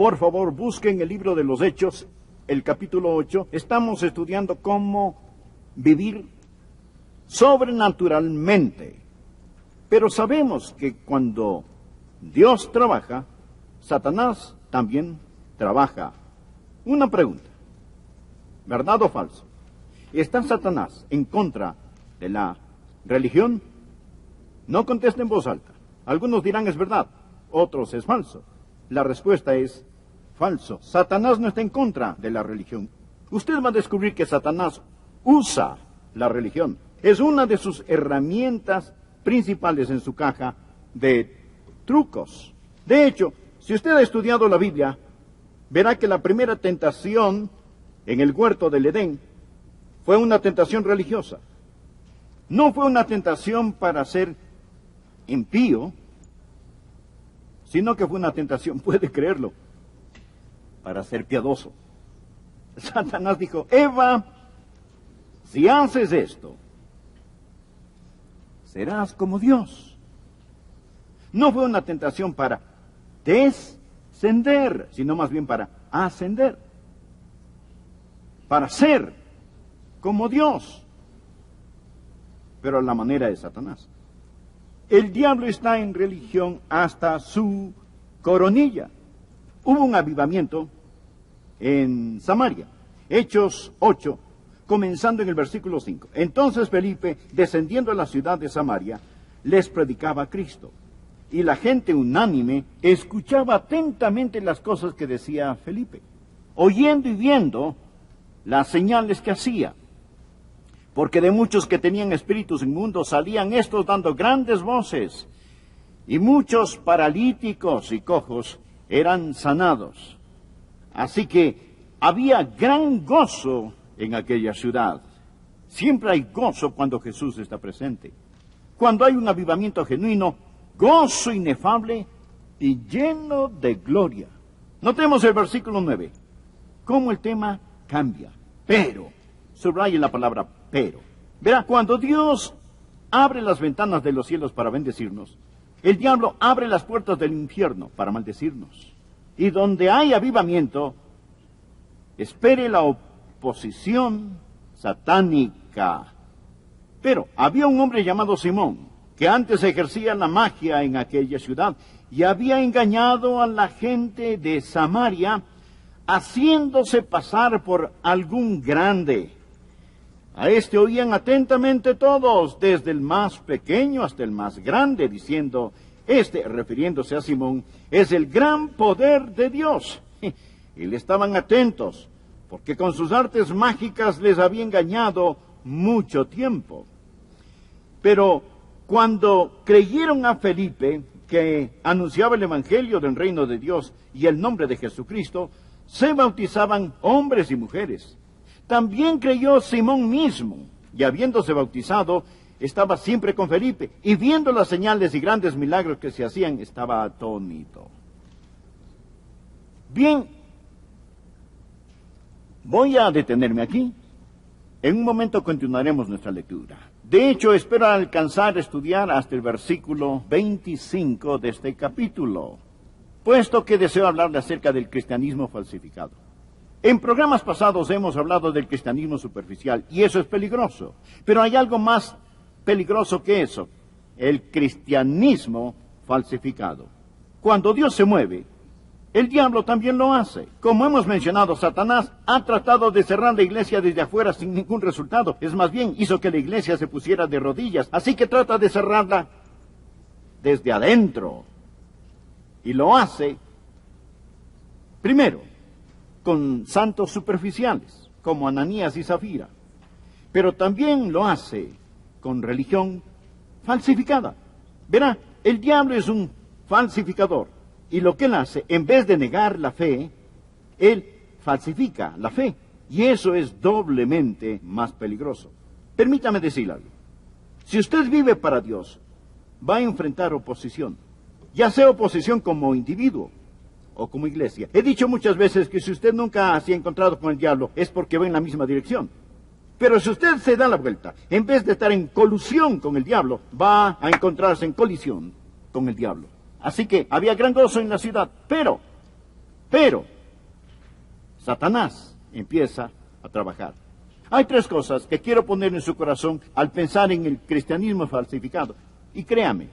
por favor, busquen el libro de los Hechos, el capítulo 8. Estamos estudiando cómo vivir sobrenaturalmente. Pero sabemos que cuando Dios trabaja, Satanás también trabaja. Una pregunta, ¿verdad o falso? ¿Está Satanás en contra de la religión? No contesten en voz alta. Algunos dirán es verdad, otros es falso. La respuesta es falso. Satanás no está en contra de la religión. Usted va a descubrir que Satanás usa la religión. Es una de sus herramientas principales en su caja de trucos. De hecho, si usted ha estudiado la Biblia, verá que la primera tentación en el huerto del Edén fue una tentación religiosa. No fue una tentación para ser impío, sino que fue una tentación, puede creerlo, para ser piadoso. Satanás dijo, Eva, si haces esto, serás como Dios. No fue una tentación para descender, sino más bien para ascender, para ser como Dios, pero a la manera de Satanás. El diablo está en religión hasta su coronilla. Hubo un avivamiento en Samaria, Hechos 8, comenzando en el versículo 5. Entonces Felipe, descendiendo a la ciudad de Samaria, les predicaba a Cristo. Y la gente unánime escuchaba atentamente las cosas que decía Felipe, oyendo y viendo las señales que hacía. Porque de muchos que tenían espíritus inmundos salían estos dando grandes voces, y muchos paralíticos y cojos eran sanados. Así que había gran gozo en aquella ciudad. Siempre hay gozo cuando Jesús está presente. Cuando hay un avivamiento genuino, gozo inefable y lleno de gloria. Notemos el versículo 9, cómo el tema cambia. Pero, subraye la palabra pero. Verá, cuando Dios abre las ventanas de los cielos para bendecirnos, el diablo abre las puertas del infierno para maldecirnos. Y donde hay avivamiento, espere la oposición satánica. Pero había un hombre llamado Simón, que antes ejercía la magia en aquella ciudad, y había engañado a la gente de Samaria, haciéndose pasar por algún grande. A este oían atentamente todos, desde el más pequeño hasta el más grande, diciendo, refiriéndose a Simón, es el gran poder de Dios. Y le estaban atentos, porque con sus artes mágicas les había engañado mucho tiempo. Pero cuando creyeron a Felipe, que anunciaba el Evangelio del reino de Dios y el nombre de Jesucristo, se bautizaban hombres y mujeres. También creyó Simón mismo, y habiéndose bautizado, estaba siempre con Felipe, y viendo las señales y grandes milagros que se hacían, estaba atónito. Bien, voy a detenerme aquí. En un momento continuaremos nuestra lectura. De hecho, espero alcanzar a estudiar hasta el versículo 25 de este capítulo, puesto que deseo hablarle acerca del cristianismo falsificado. En programas pasados hemos hablado del cristianismo superficial, y eso es peligroso. Pero hay algo más peligroso que eso, el cristianismo falsificado. Cuando Dios se mueve, el diablo también lo hace. Como hemos mencionado, Satanás ha tratado de cerrar la iglesia desde afuera sin ningún resultado. Es más bien, hizo que la iglesia se pusiera de rodillas. Así que trata de cerrarla desde adentro. Y lo hace, primero, con santos superficiales, como Ananías y Zafira. Pero también lo hace con religión falsificada. Verá, el diablo es un falsificador. Y lo que él hace, en vez de negar la fe, él falsifica la fe. Y eso es doblemente más peligroso. Permítame decir algo. Si usted vive para Dios, va a enfrentar oposición. Ya sea oposición como individuo o como iglesia. He dicho muchas veces que si usted nunca se ha encontrado con el diablo, es porque va en la misma dirección. Pero si usted se da la vuelta, en vez de estar en colusión con el diablo, va a encontrarse en colisión con el diablo. Así que había gran gozo en la ciudad, pero Pero Satanás empieza a trabajar. Hay tres cosas que quiero poner en su corazón al pensar en el cristianismo falsificado. Y créame,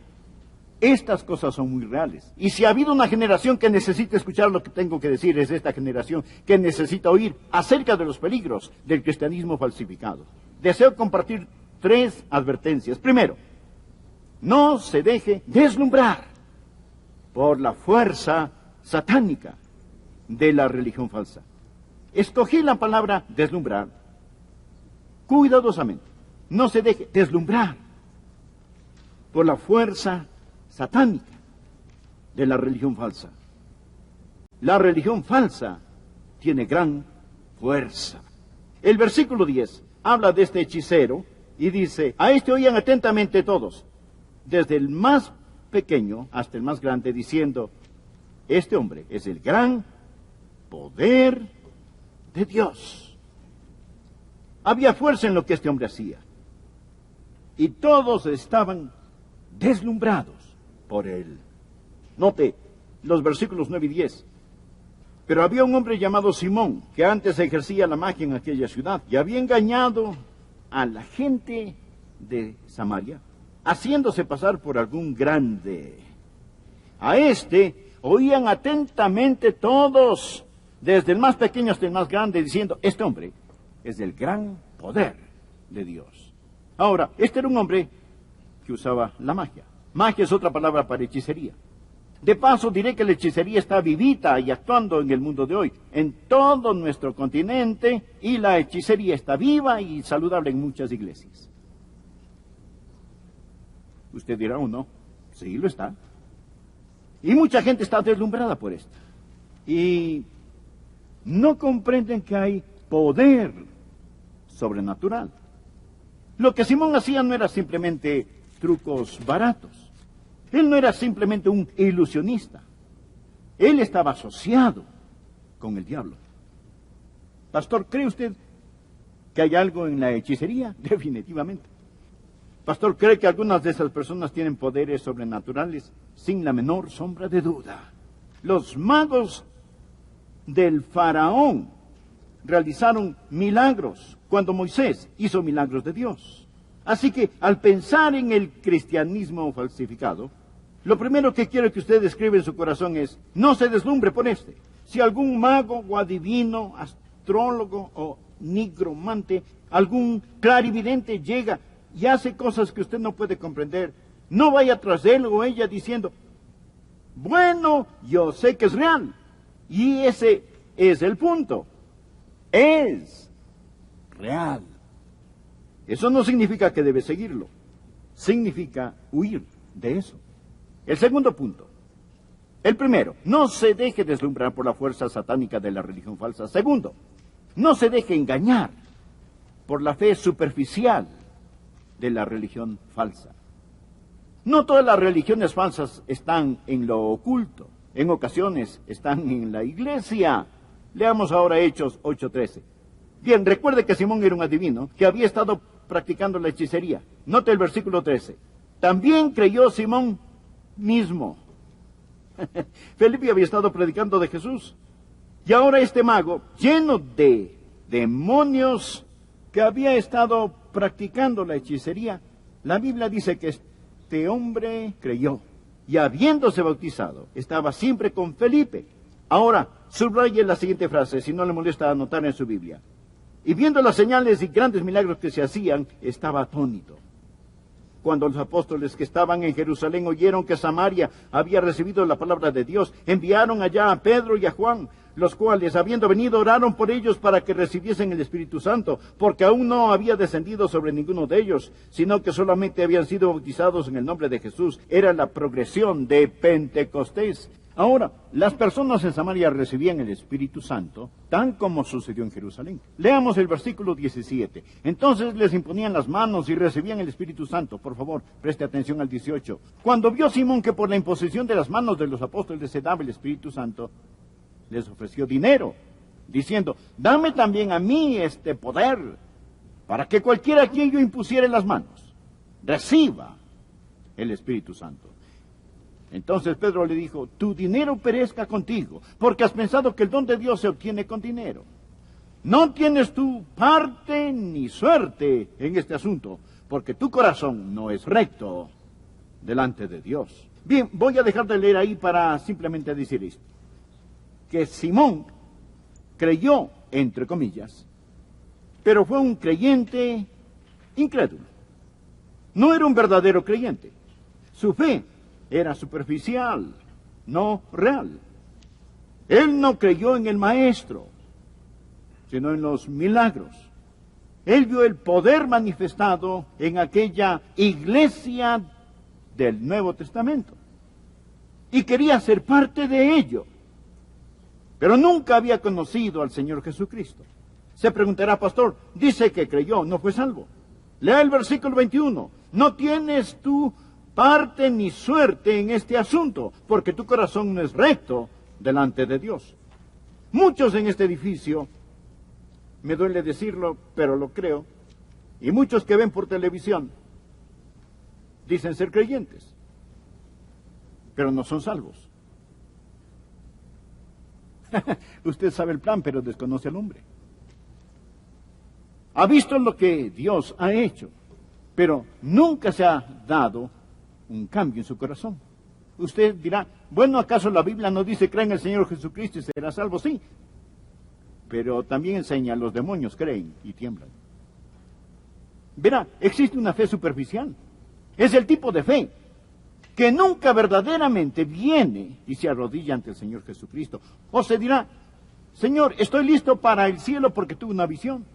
estas cosas son muy reales. Y si ha habido una generación que necesita escuchar lo que tengo que decir, es esta generación que necesita oír acerca de los peligros del cristianismo falsificado. Deseo compartir tres advertencias. Primero, no se deje deslumbrar por la fuerza satánica de la religión falsa. Escogí la palabra deslumbrar cuidadosamente. No se deje deslumbrar por la fuerza satánica de la religión falsa. La religión falsa tiene gran fuerza. El versículo 10 habla de este hechicero y dice: a este oían atentamente todos, desde el más pequeño hasta el más grande, diciendo: este hombre es el gran poder de Dios. Había fuerza en lo que este hombre hacía. Y todos estaban deslumbrados por él. Note los versículos 9 y 10. Pero había un hombre llamado Simón, que antes ejercía la magia en aquella ciudad, y había engañado a la gente de Samaria, haciéndose pasar por algún grande. A este oían atentamente todos, desde el más pequeño hasta el más grande, diciendo: este hombre es el gran poder de Dios. Ahora, este era un hombre que usaba la magia. Magia es otra palabra para hechicería. De paso, diré que la hechicería está vivita y actuando en el mundo de hoy, en todo nuestro continente, y la hechicería está viva y saludable en muchas iglesias. Usted dirá: ¿o no? Sí, lo está. Y mucha gente está deslumbrada por esto. Y no comprenden que hay poder sobrenatural. Lo que Simón hacía no era simplemente trucos baratos. Él no era simplemente un ilusionista. Él estaba asociado con el diablo. Pastor, ¿cree usted que hay algo en la hechicería? Definitivamente. Pastor, ¿cree que algunas de esas personas tienen poderes sobrenaturales? Sin la menor sombra de duda. Los magos del faraón realizaron milagros cuando Moisés hizo milagros de Dios. Así que al pensar en el cristianismo falsificado, lo primero que quiero que usted escriba en su corazón es: no se deslumbre por este. Si algún mago o adivino, astrólogo o nigromante, algún clarividente llega y hace cosas que usted no puede comprender, no vaya tras él o ella diciendo: bueno, yo sé que es real. Y ese es el punto. Es real. Eso no significa que debe seguirlo. Significa huir de eso. El segundo punto. El primero, no se deje deslumbrar por la fuerza satánica de la religión falsa. Segundo, no se deje engañar por la fe superficial de la religión falsa. No todas las religiones falsas están en lo oculto. En ocasiones están en la iglesia. Leamos ahora Hechos 8:13. Bien, recuerde que Simón era un adivino que había estado practicando la hechicería. Note el versículo 13. También creyó Simón mismo. Felipe había estado predicando de Jesús. Y ahora este mago, lleno de demonios, que había estado practicando la hechicería, la Biblia dice que este hombre creyó. Y habiéndose bautizado, estaba siempre con Felipe. Ahora, subraye la siguiente frase, si no le molesta anotar en su Biblia. Y viendo las señales y grandes milagros que se hacían, estaba atónito. Cuando los apóstoles que estaban en Jerusalén oyeron que Samaria había recibido la palabra de Dios, enviaron allá a Pedro y a Juan, los cuales, habiendo venido, oraron por ellos para que recibiesen el Espíritu Santo, porque aún no había descendido sobre ninguno de ellos, sino que solamente habían sido bautizados en el nombre de Jesús. Era la progresión de Pentecostés. Ahora, las personas en Samaria recibían el Espíritu Santo, tan como sucedió en Jerusalén. Leamos el versículo 17. Entonces les imponían las manos y recibían el Espíritu Santo. Por favor, preste atención al 18. Cuando vio Simón que por la imposición de las manos de los apóstoles se daba el Espíritu Santo, les ofreció dinero, diciendo: dame también a mí este poder, para que cualquiera a quien yo impusiere las manos, reciba el Espíritu Santo. Entonces Pedro le dijo, tu dinero perezca contigo, porque has pensado que el don de Dios se obtiene con dinero. No tienes tu parte ni suerte en este asunto, porque tu corazón no es recto delante de Dios. Bien, voy a dejar de leer ahí para simplemente decir esto. Que Simón creyó, entre comillas, pero fue un creyente incrédulo. No era un verdadero creyente. Su fe era superficial, no real. Él no creyó en el Maestro, sino en los milagros. Él vio el poder manifestado en aquella iglesia del Nuevo Testamento y quería ser parte de ello, pero nunca había conocido al Señor Jesucristo. Se preguntará, pastor, dice que creyó, no fue salvo. Lea el versículo 21. No tienes tú parte ni suerte en este asunto, porque tu corazón no es recto delante de Dios. Muchos en este edificio, me duele decirlo, pero lo creo, y muchos que ven por televisión, dicen ser creyentes, pero no son salvos. Usted sabe el plan, pero desconoce al hombre. Ha visto lo que Dios ha hecho, pero nunca se ha dado un cambio en su corazón. Usted dirá, bueno, ¿acaso la Biblia no dice cree en el Señor Jesucristo y será salvo? Sí, pero también enseña, los demonios creen y tiemblan. Verá, existe una fe superficial. Es el tipo de fe que nunca verdaderamente viene y se arrodilla ante el Señor Jesucristo. O se dirá, Señor, estoy listo para el cielo porque tuve una visión.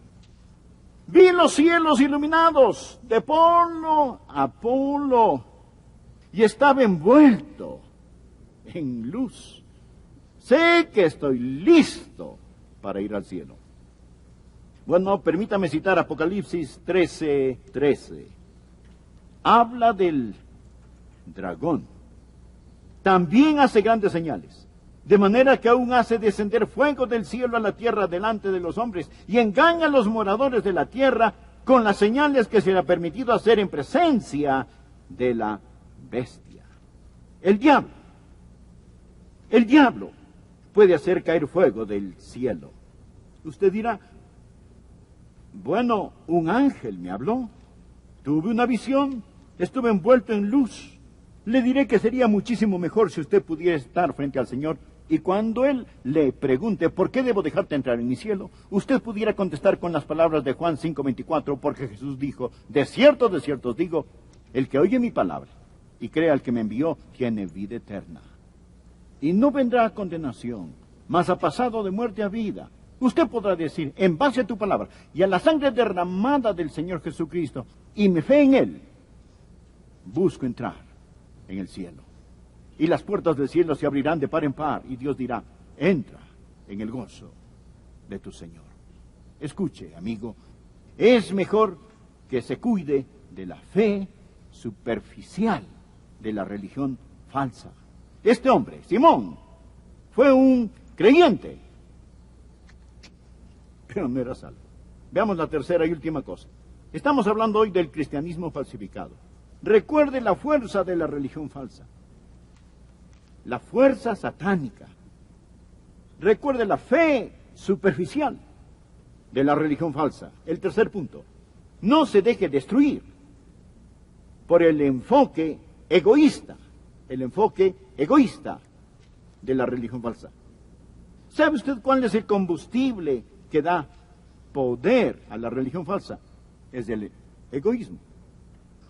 Vi los cielos iluminados de polo a polo y estaba envuelto en luz. Sé que estoy listo para ir al cielo. Bueno, permítame citar Apocalipsis 13:13. Habla del dragón. También hace grandes señales, de manera que aún hace descender fuego del cielo a la tierra delante de los hombres, y engaña a los moradores de la tierra con las señales que se le ha permitido hacer en presencia de la bestia. El diablo puede hacer caer fuego del cielo. Usted dirá, bueno, un ángel me habló, tuve una visión, estuve envuelto en luz. Le diré que sería muchísimo mejor si usted pudiera estar frente al Señor y cuando Él le pregunte, ¿por qué debo dejarte entrar en mi cielo?, usted pudiera contestar con las palabras de Juan 5:24, porque Jesús dijo, de cierto os digo, el que oye mi palabra y cree al que me envió, tiene vida eterna. Y no vendrá a condenación, mas ha pasado de muerte a vida. Usted podrá decir, en base a tu palabra y a la sangre derramada del Señor Jesucristo y mi fe en Él, busco entrar en el cielo. Y las puertas del cielo se abrirán de par en par y Dios dirá, entra en el gozo de tu Señor. Escuche, amigo, es mejor que se cuide de la fe superficial, de la religión falsa. Este hombre, Simón, fue un creyente, pero no era salvo. Veamos la tercera y última cosa. Estamos hablando hoy del cristianismo falsificado. Recuerde la fuerza de la religión falsa, la fuerza satánica. Recuerde la fe superficial de la religión falsa. El tercer punto, no se deje destruir por el enfoque egoísta de la religión falsa. ¿Sabe usted cuál es el combustible que da poder a la religión falsa? Es el egoísmo.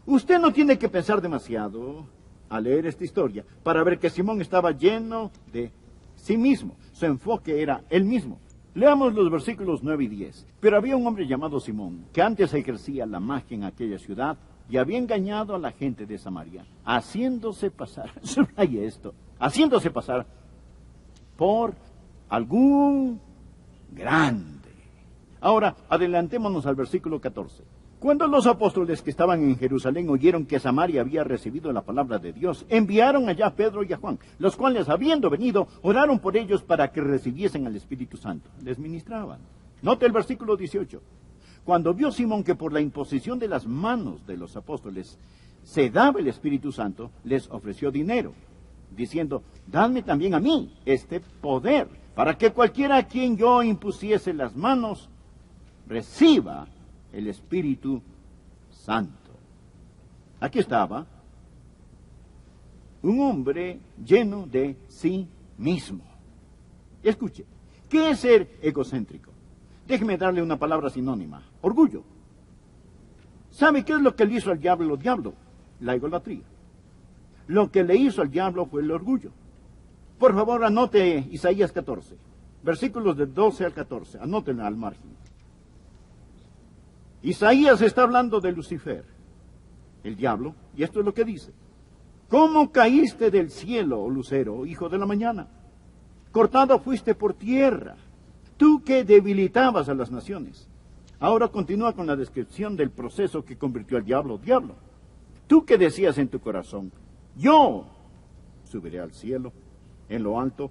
Usted no tiene que pensar demasiado al leer esta historia para ver que Simón estaba lleno de sí mismo. Su enfoque era él mismo. Leamos los versículos 9 y 10. Pero había un hombre llamado Simón, que antes ejercía la magia en aquella ciudad y había engañado a la gente de Samaria, haciéndose pasar, subraya esto, haciéndose pasar por algún grande. Ahora, adelantémonos al versículo 14. Cuando los apóstoles que estaban en Jerusalén oyeron que Samaria había recibido la palabra de Dios, enviaron allá a Pedro y a Juan, los cuales, habiendo venido, oraron por ellos para que recibiesen al Espíritu Santo. Les ministraban. Note el versículo 18. Cuando vio Simón que por la imposición de las manos de los apóstoles se daba el Espíritu Santo, les ofreció dinero, diciendo, dadme también a mí este poder, para que cualquiera a quien yo impusiese las manos reciba el Espíritu Santo. Aquí estaba un hombre lleno de sí mismo. Escuche, ¿qué es ser egocéntrico? Déjeme darle una palabra sinónima: orgullo. ¿Sabe qué es lo que le hizo al diablo? La idolatría. Lo que le hizo al diablo fue el orgullo. Por favor, anote Isaías 14, versículos del 12 al 14, anótenlo al margen. Isaías está hablando de Lucifer, el diablo, y esto es lo que dice: ¿cómo caíste del cielo, oh lucero, hijo de la mañana? Cortado fuiste por tierra, tú que debilitabas a las naciones. Ahora continúa con la descripción del proceso que convirtió al diablo. Diablo, tú que decías en tu corazón, yo subiré al cielo, en lo alto,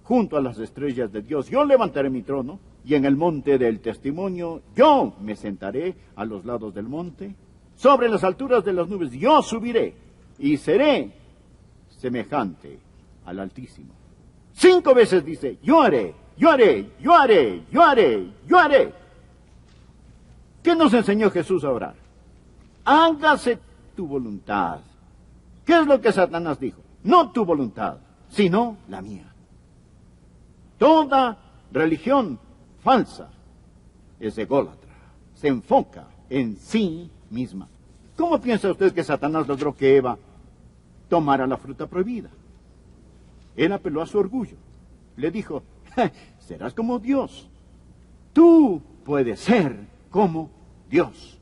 junto a las estrellas de Dios, yo levantaré mi trono, y en el monte del testimonio yo me sentaré a los lados del monte, sobre las alturas de las nubes yo subiré, y seré semejante al Altísimo. 5 veces dice, yo haré, yo haré, yo haré, yo haré, yo haré. ¿Qué nos enseñó Jesús a orar? Hágase tu voluntad. ¿Qué es lo que Satanás dijo? No tu voluntad, sino la mía. Toda religión falsa es ególatra, se enfoca en sí misma. ¿Cómo piensa usted que Satanás logró que Eva tomara la fruta prohibida? Él apeló a su orgullo. Le dijo, serás como Dios. Tú puedes ser como Dios.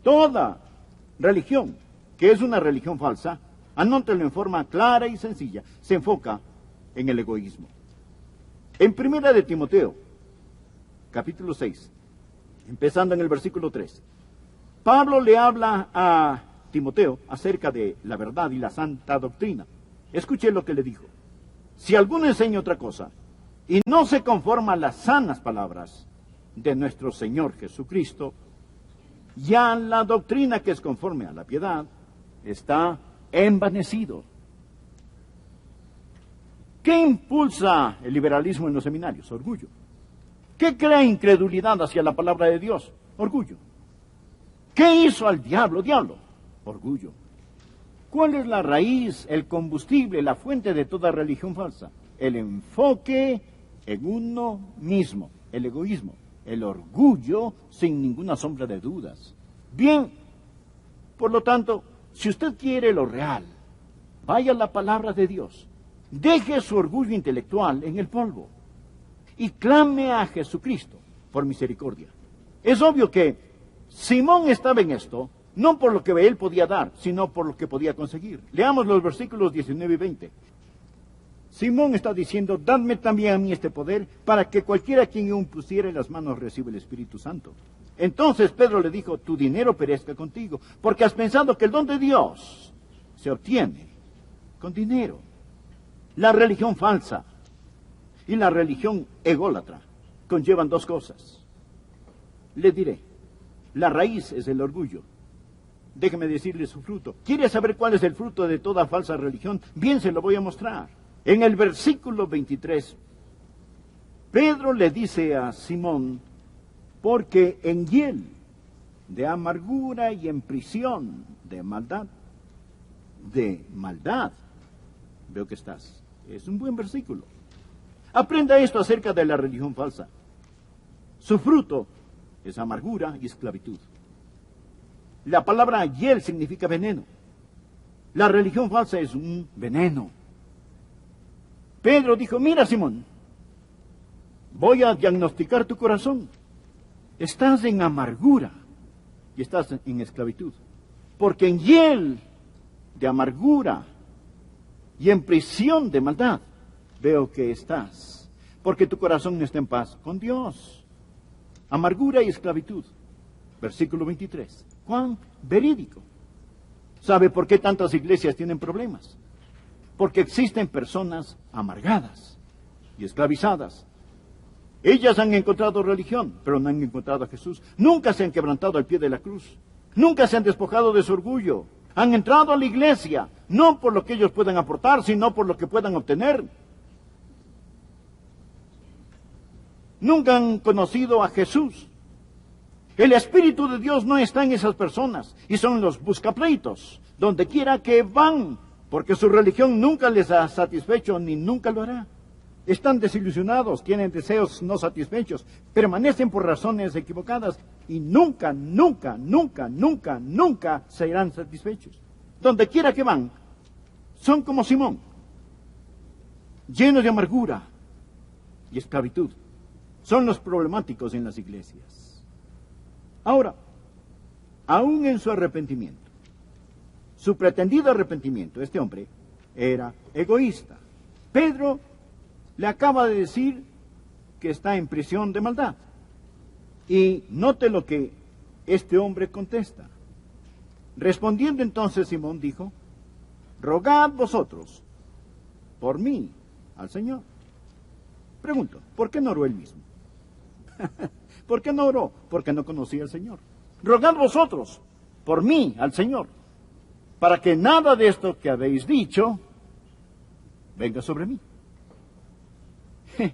Toda religión que es una religión falsa, anótelo en forma clara y sencilla, se enfoca en el egoísmo. En 1 de Timoteo, capítulo 6, empezando en el versículo 3, Pablo le habla a Timoteo acerca de la verdad y la santa doctrina. Escuche lo que le dijo. Si alguno enseña otra cosa y no se conforma a las sanas palabras de nuestro Señor Jesucristo, ya la doctrina que es conforme a la piedad está envanecido. ¿Qué impulsa el liberalismo en los seminarios? Orgullo. ¿Qué crea incredulidad hacia la palabra de Dios? Orgullo. ¿Qué hizo al diablo? Diablo. Orgullo. ¿Cuál es la raíz, el combustible, la fuente de toda religión falsa? El enfoque en uno mismo, el egoísmo, el orgullo sin ninguna sombra de dudas. Bien, por lo tanto, si usted quiere lo real, vaya a la palabra de Dios, deje su orgullo intelectual en el polvo y clame a Jesucristo por misericordia. Es obvio que Simón estaba en esto, no por lo que él podía dar, sino por lo que podía conseguir. Leamos los versículos 19 y 20. Simón está diciendo, dadme también a mí este poder, para que cualquiera quien yo impusiere en las manos reciba el Espíritu Santo. Entonces Pedro le dijo, tu dinero perezca contigo, porque has pensado que el don de Dios se obtiene con dinero. La religión falsa y la religión ególatra conllevan 2 cosas. Le diré, la raíz es el orgullo. Déjeme decirle su fruto. ¿Quiere saber cuál es el fruto de toda falsa religión? Bien, se lo voy a mostrar. En el versículo 23, Pedro le dice a Simón, porque en hiel de amargura y en prisión de maldad, veo que estás. Es un buen versículo. Aprenda esto acerca de la religión falsa. Su fruto es amargura y esclavitud. La palabra hiel significa veneno. La religión falsa es un veneno. Pedro dijo, mira Simón, voy a diagnosticar tu corazón. Estás en amargura y estás en esclavitud. Porque en hiel de amargura y en prisión de maldad veo que estás. Porque tu corazón no está en paz con Dios. Amargura y esclavitud. Versículo 23. Juan, verídico. ¿Sabe por qué tantas iglesias tienen problemas? Porque existen personas amargadas y esclavizadas. Ellas han encontrado religión, pero no han encontrado a Jesús. Nunca se han quebrantado al pie de la cruz. Nunca se han despojado de su orgullo. Han entrado a la iglesia, no por lo que ellos puedan aportar, sino por lo que puedan obtener. Nunca han conocido a Jesús. El Espíritu de Dios no está en esas personas, y son los buscapleitos, donde quiera que van, porque su religión nunca les ha satisfecho, ni nunca lo hará. Están desilusionados, tienen deseos no satisfechos, permanecen por razones equivocadas, y nunca, nunca, nunca, nunca, nunca serán satisfechos. Donde quiera que van, son como Simón, llenos de amargura y esclavitud. Son los problemáticos en las iglesias. Ahora, aún en su arrepentimiento, su pretendido arrepentimiento, este hombre era egoísta. Pedro le acaba de decir que está en prisión de maldad. Y note lo que este hombre contesta. Respondiendo entonces Simón dijo, rogad vosotros por mí al Señor. Pregunto, ¿por qué no oró él mismo? ¿Por qué no oró? Porque no conocía al Señor. Rogad vosotros por mí al Señor, para que nada de esto que habéis dicho venga sobre mí.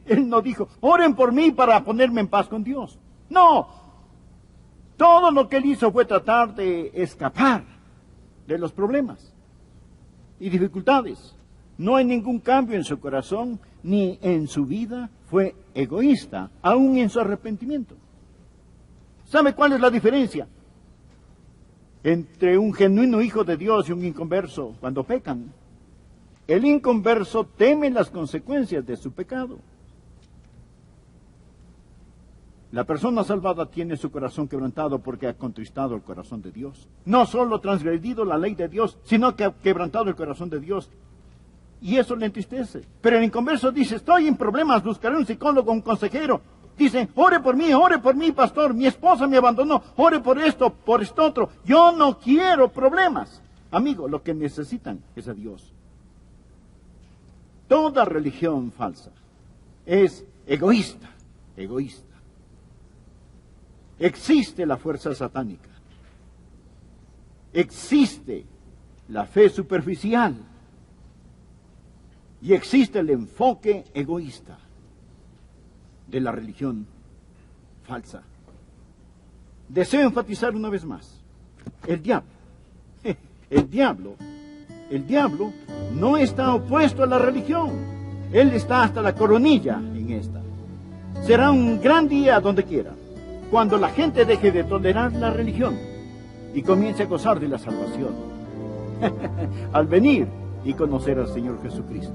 Él no dijo, oren por mí para ponerme en paz con Dios. No, todo lo que él hizo fue tratar de escapar de los problemas y dificultades. No hay ningún cambio en su corazón ni en su vida. Fue egoísta, aún en su arrepentimiento. ¿Sabe cuál es la diferencia entre un genuino hijo de Dios y un inconverso cuando pecan? El inconverso teme las consecuencias de su pecado. La persona salvada tiene su corazón quebrantado porque ha contristado el corazón de Dios. No solo transgredido la ley de Dios, sino que ha quebrantado el corazón de Dios. Y eso le entristece. Pero el inconverso dice, estoy en problemas, buscaré un psicólogo, un consejero. Dice, ore por mí, pastor, mi esposa me abandonó, ore por esto otro. Yo no quiero problemas. Amigo, lo que necesitan es a Dios. Toda religión falsa es egoísta, egoísta. Existe la fuerza satánica. Existe la fe superficial. Y existe el enfoque egoísta de la religión falsa. Deseo enfatizar una vez más. El diablo no está opuesto a la religión. Él está hasta la coronilla en esta. Será un gran día donde quiera, cuando la gente deje de tolerar la religión y comience a gozar de la salvación al venir y conocer al Señor Jesucristo.